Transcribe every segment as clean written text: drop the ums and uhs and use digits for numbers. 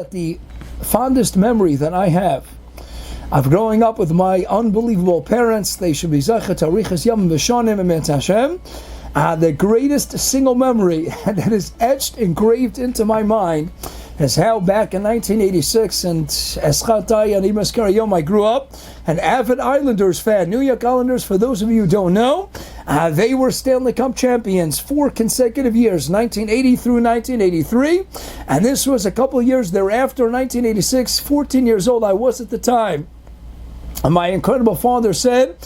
that the fondest memory that I have of growing up with my unbelievable parents, they should be Zachet Arichas Yom V'Shanim Emet Hashem, the greatest single memory that is etched, engraved into my mind is how back in 1986 and Eschatai and Imaskar I grew up an avid Islanders fan. New York Islanders, for those of you who don't know, they were Stanley Cup champions 4 consecutive years, 1980 through 1983, and this was a couple of years thereafter, 1986, 14 years old I was at the time. And my incredible father said,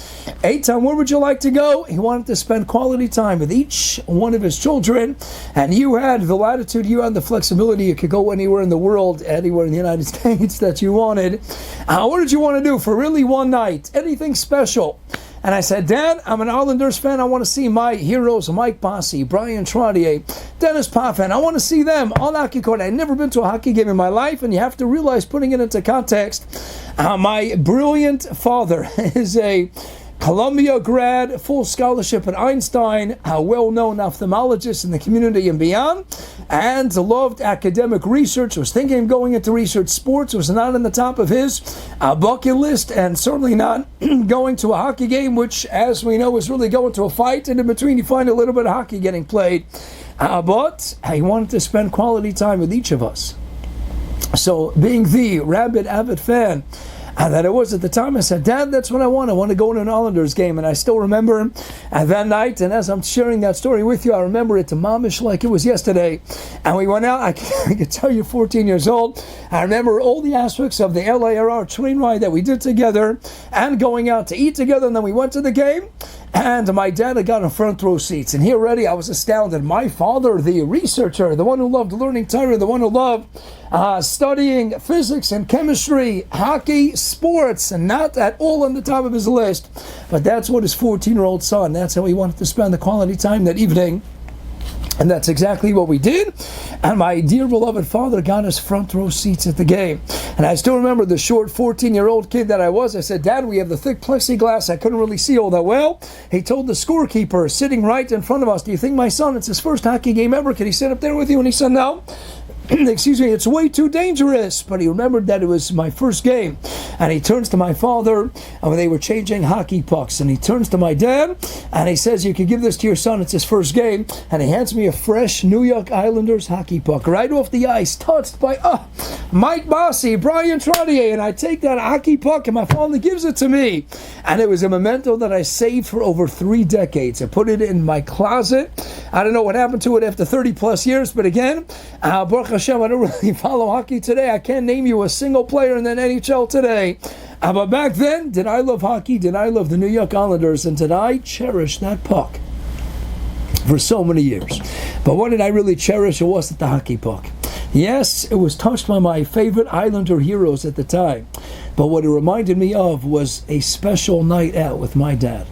Eytan, where would you like to go? He wanted to spend quality time with each one of his children. And you had the latitude, you had the flexibility. You could go anywhere in the world, anywhere in the United States that you wanted. What did you want to do for really one night? Anything special? And I said, Dad, I'm an Islanders fan. I want to see my heroes, Mike Bossy, Brian Trottier, Dennis Potvin. I want to see them on hockey court. I'd never been to a hockey game in my life, and you have to realize, putting it into context, my brilliant father is a Columbia grad, full scholarship at Einstein, a well-known ophthalmologist in the community and beyond, and loved academic research, was thinking of going into research. Sports was not on the top of his bucket list, and certainly not going to a hockey game, which, as we know, is really going to a fight, and in between you find a little bit of hockey getting played. But he wanted to spend quality time with each of us. So, being the rabid, avid fan that I was at the time, I said, Dad, that's what I want. I want to go to an Islanders game. And I still remember that night, and as I'm sharing that story with you, I remember it to mamish like it was yesterday. And we went out, I can tell you, 14 years old. I remember all the aspects of the LARR train ride that we did together, and going out to eat together, and then we went to the game. And my dad had gotten front row seats. And here already I was astounded. My father, the researcher, the one who loved learning Torah, the one who loved studying physics and chemistry, hockey, sports, and not at all on the top of his list. But that's what his 14-year-old son, that's how he wanted to spend the quality time that evening. And that's exactly what we did. And my dear beloved father got us front row seats at the game. And I still remember the short 14-year-old kid that I was. I said, Dad, we have the thick plexiglass. I couldn't really see all that well. He told the scorekeeper sitting right in front of us, do you think my son, it's his first hockey game ever, can he sit up there with you? And he said, no. Excuse me, it's way too dangerous. But he remembered that it was my first game. And he turns to my father, and they were changing hockey pucks. And he turns to my dad, and he says, you can give this to your son, it's his first game. And he hands me a fresh New York Islanders hockey puck, right off the ice, touched by Mike Bossy, Brian Trottier. And I take that hockey puck, and my father gives it to me. And it was a memento that I saved for over 3 decades. I put it in my closet. I don't know what happened to it after 30 plus years, but again, Baruch Hashem, I don't really follow hockey today. I can't name you a single player in the NHL today. But back then, did I love hockey? Did I love the New York Islanders? And did I cherish that puck for so many years? But what did I really cherish? It wasn't the hockey puck. Yes, it was touched by my favorite Islander heroes at the time. But what it reminded me of was a special night out with my dad.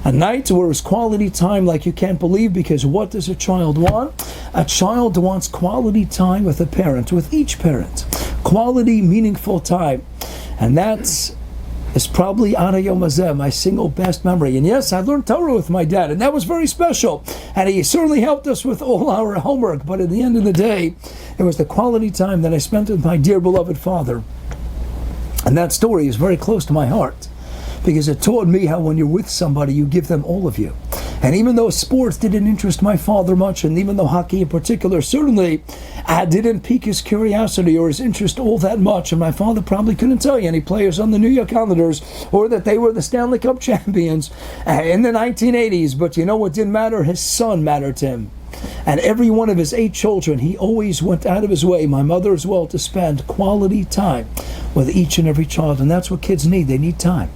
A night where it was quality time like you can't believe, because what does a child want? A child wants quality time with a parent, with each parent. Quality, meaningful time. And that's probably Ana Yom Hazeh, my single best memory. And yes, I learned Torah with my dad, and that was very special. And he certainly helped us with all our homework. But at the end of the day, it was the quality time that I spent with my dear beloved father. And that story is very close to my heart, because it taught me how when you're with somebody, you give them all of you. And even though sports didn't interest my father much, and even though hockey in particular certainly didn't pique his curiosity or his interest all that much, and my father probably couldn't tell you any players on the New York Islanders, or that they were the Stanley Cup champions in the 1980s, but you know what didn't matter? His son mattered to him. And every one of his 8 children, he always went out of his way, my mother as well, to spend quality time with each and every child. And that's what kids need. They need time.